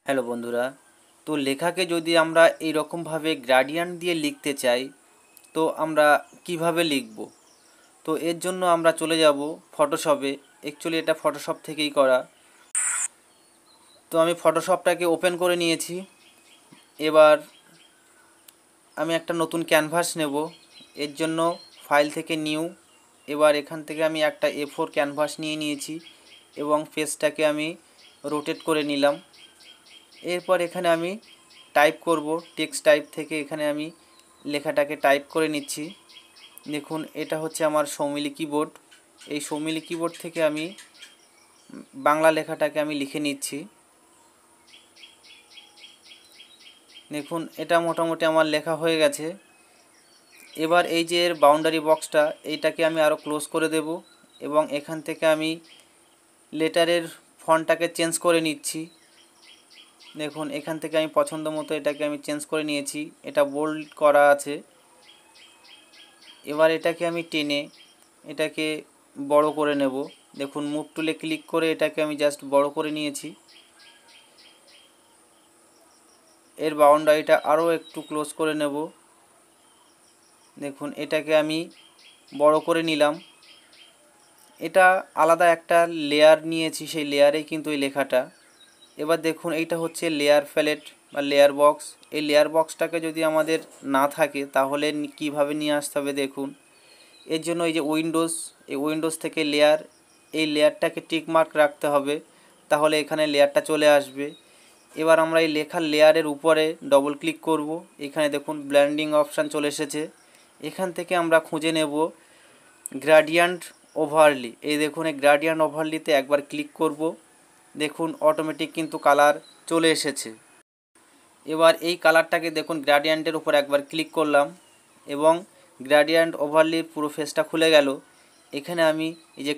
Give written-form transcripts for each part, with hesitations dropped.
Hello বন্ধুরা, তো লেখাকে যদি আমরা এই রকমভাবে গ্রেডিয়েন্ট দিয়ে লিখতে চাই তো আমরা কিভাবে লিখব? তো এর জন্য আমরা চলে যাব ফটোশপে। অ্যাকচুয়ালি এটা ফটোশপ থেকেই করা। তো আমি ফটোশপটাকে ওপেন করে নিয়েছি। এবার আমি একটা নতুন ক্যানভাস নেব। এর জন্য ফাইল থেকে নিউ। এবার এখান থেকে আমি একটা A4 ক্যানভাস নিয়ে নিয়েছি এবং পেজটাকে আমি রোটেট করে নিলাম। এরপর এখানে আমি টাইপ করব। টেক্সট টাইপ থেকে এখানে আমি লেখাটাকে টাইপ করে নিচ্ছি। দেখুন, এটা হচ্ছে আমার সৌমিলি কিবোর্ড। এই সৌমিলি কিবোর্ড থেকে আমি বাংলা লেখাটাকে আমি লিখে নিচ্ছি। দেখুন, এটা মোটামুটি আমার লেখা হয়ে গেছে। এবার এই যে এর বাউন্ডারি বক্সটা, এইটাকে আমি আরও ক্লোজ করে দেব এবং এখান থেকে আমি লেটারের ফন্টটাকে চেঞ্জ করে নিচ্ছি। দেখুন, এখান থেকে আমি পছন্দ মতো এটাকে আমি চেঞ্জ করে নিয়েছি। এটা বোল্ড করা আছে। এবার এটাকে আমি টেনে এটাকে বড় করে নেব। দেখুন, মুভ টুলে ক্লিক করে এটাকে আমি জাস্ট বড় করে নিয়েছি। এর বাউন্ডারিটা আরও একটু ক্লোজ করে নেব। দেখুন, এটাকে আমি বড় করে নিলাম। এটা আলাদা একটা লেয়ার নিয়েছি, সেই লেয়ারেই কিন্তু এই লেখাটা। এবার দেখুন, এইটা হচ্ছে লেয়ার প্যালেট বা লেয়ার বক্স। এই লেয়ার বক্সটাকে যদি আমাদের না থাকে তাহলে কিভাবে নিয়ে আসতে হবে দেখুন। এর জন্য এই যে উইন্ডোজ থেকে লেয়ার, এই লেয়ারটাকে টিক মার্ক রাখতে হবে, তাহলে এখানে লেয়ারটা চলে আসবে। এবার আমরা এই লেখার লেয়ারের উপরে ডবল ক্লিক করব। এখানে দেখুন ব্লেন্ডিং অপশান চলে এসেছে। এখান থেকে আমরা খুঁজে নেব গ্রেডিয়েন্ট ওভারলি। এই দেখুন, এই গ্রেডিয়েন্ট ওভারলিতে একবার ক্লিক করব। দেখুন, অটোমেটিক কিন্তু কালার চলে এসেছে। এবার এই কালারটাকে দেখুন গ্রেডিয়েন্টের উপর একবার ক্লিক করলাম এবং গ্রেডিয়েন্ট ওভারলির পুরো ফেসটা খুলে গেল। এখানে আমি এই যে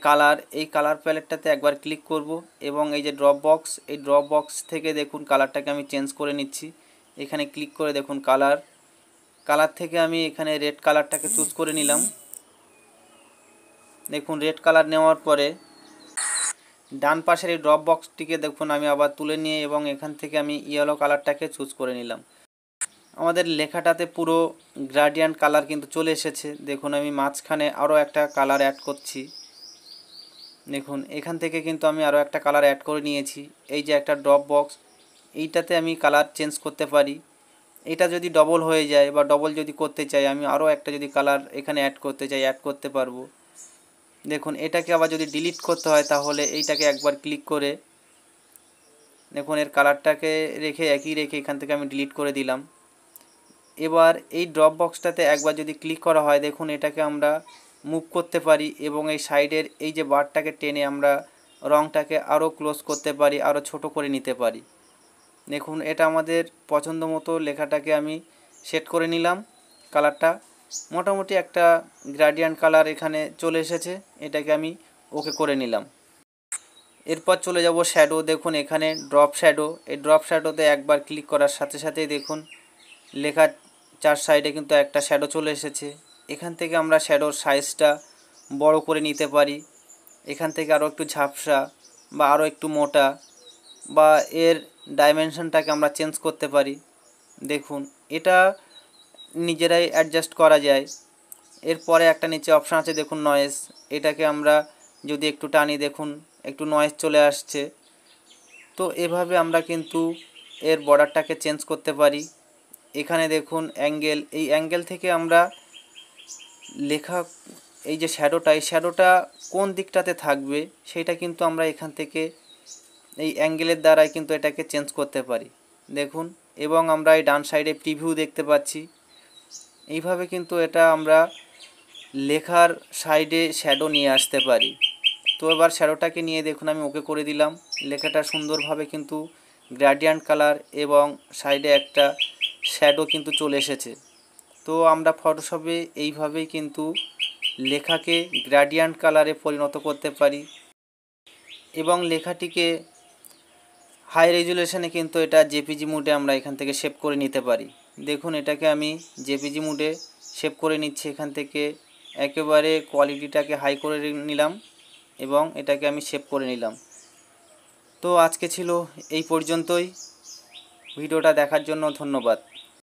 এই কালার প্যালেটটাতে একবার ক্লিক করব এবং এই যে ড্রপ বক্স, এই ড্রপ বক্স থেকে দেখুন কালারটাকে আমি চেঞ্জ করে নিচ্ছি। এখানে ক্লিক করে দেখুন কালার থেকে আমি এখানে রেড কালারটাকে চুজ করে নিলাম। দেখুন, রেড কালার নেওয়ার পরে ডান পাশের এই ড্রপ বক্সটিকে দেখুন আমি আবার তুলে নিয়ে এবং এখান থেকে আমি ইয়েলো কালারটাকে চুজ করে নিলাম। আমাদের লেখাটাতে পুরো গ্রেডিয়েন্ট কালার কিন্তু চলে এসেছে। দেখুন, আমি মাঝখানে আরও একটা কালার অ্যাড করছি। দেখুন, এখান থেকে কিন্তু আমি আরও একটা কালার অ্যাড করে নিয়েছি। এই যে একটা ড্রপ বক্স, এইটাতে আমি কালার চেঞ্জ করতে পারি। এটা যদি ডবল হয়ে যায় বা ডবল যদি করতে চাই, আমি আরও একটা যদি কালার এখানে অ্যাড করতে চাই, অ্যাড করতে পারবো। দেখুন, এটাকে আবার যদি ডিলিট করতে হয় তাহলে এইটাকে একবার ক্লিক করে দেখুন এর কালারটাকে একই রেখে এখান থেকে আমি ডিলিট করে দিলাম। এবার এই ড্রপ বক্সটাতে একবার যদি ক্লিক করা হয়, দেখুন এটাকে আমরা মুভ করতে পারি এবং এই সাইডের এই যে বারটাকে টেনে আমরা রঙটাকে আরও ক্লোজ করতে পারি, আরও ছোট করে নিতে পারি। দেখুন, এটা আমাদের পছন্দ মতো লেখাটাকে আমি সেট করে নিলাম। কালারটা মোটামুটি একটা গ্রেডিয়েন্ট কালার এখানে চলে এসেছে। এটাকে আমি ওকে করে নিলাম। এরপর চলে যাব শ্যাডো। দেখুন, এখানে ড্রপ শ্যাডো, এই ড্রপ শ্যাডোতে একবার ক্লিক করার সাথে সাথেই দেখুন লেখার চার সাইডে কিন্তু একটা শ্যাডো চলে এসেছে। এখান থেকে আমরা শ্যাডোর সাইজটা বড় করে নিতে পারি। এখান থেকে আরও একটু ঝাপসা বা আরও একটু মোটা বা এর ডাইমেনশনটাকে আমরা চেঞ্জ করতে পারি। দেখুন, এটা নিজেরাই অ্যাডজাস্ট করা যায়। এরপরে একটা নিচে অপশান আছে দেখুন নয়েজ, এটাকে আমরা যদি একটু টানি দেখুন একটু নয়েজ চলে আসছে। তো এভাবে আমরা কিন্তু এর বর্ডারটাকে চেঞ্জ করতে পারি। এখানে দেখুন অ্যাঙ্গেল, এই অ্যাঙ্গেল থেকে আমরা লেখা এই যে শ্যাডোটা কোন দিকটাতে থাকবে সেটা কিন্তু আমরা এখান থেকে এই অ্যাঙ্গেলের দ্বারাই কিন্তু এটাকে চেঞ্জ করতে পারি। দেখুন, এবং আমরা এই ডান সাইডে প্রিভিউ দেখতে পাচ্ছি। এইভাবে কিন্তু এটা আমরা লেখার সাইডে শ্যাডো নিয়ে আসতে পারি। তো এবার শ্যাডোটাকে নিয়ে দেখুন আমি ওকে করে দিলাম। লেখাটা সুন্দরভাবে কিন্তু গ্রেডিয়েন্ট কালার এবং সাইডে একটা শ্যাডো কিন্তু চলে এসেছে। তো আমরা ফটোশপে এইভাবেই কিন্তু লেখাকে গ্রেডিয়েন্ট কালারে পরিণত করতে পারি এবং লেখাটিকে হাই রেজুলেশনে কিন্তু এটা জেপিজি মুডে আমরা এখান থেকে সেভ করে নিতে পারি। দেখুন, এটাকে আমি জেপিজি মুডে সেভ করে নিচ্ছি। এখান থেকে একেবারে কোয়ালিটিটাকে হাই করে নিলাম এবং এটাকে আমি সেভ করে নিলাম। তো আজকে ছিল এই পর্যন্তই। ভিডিওটা দেখার জন্য ধন্যবাদ।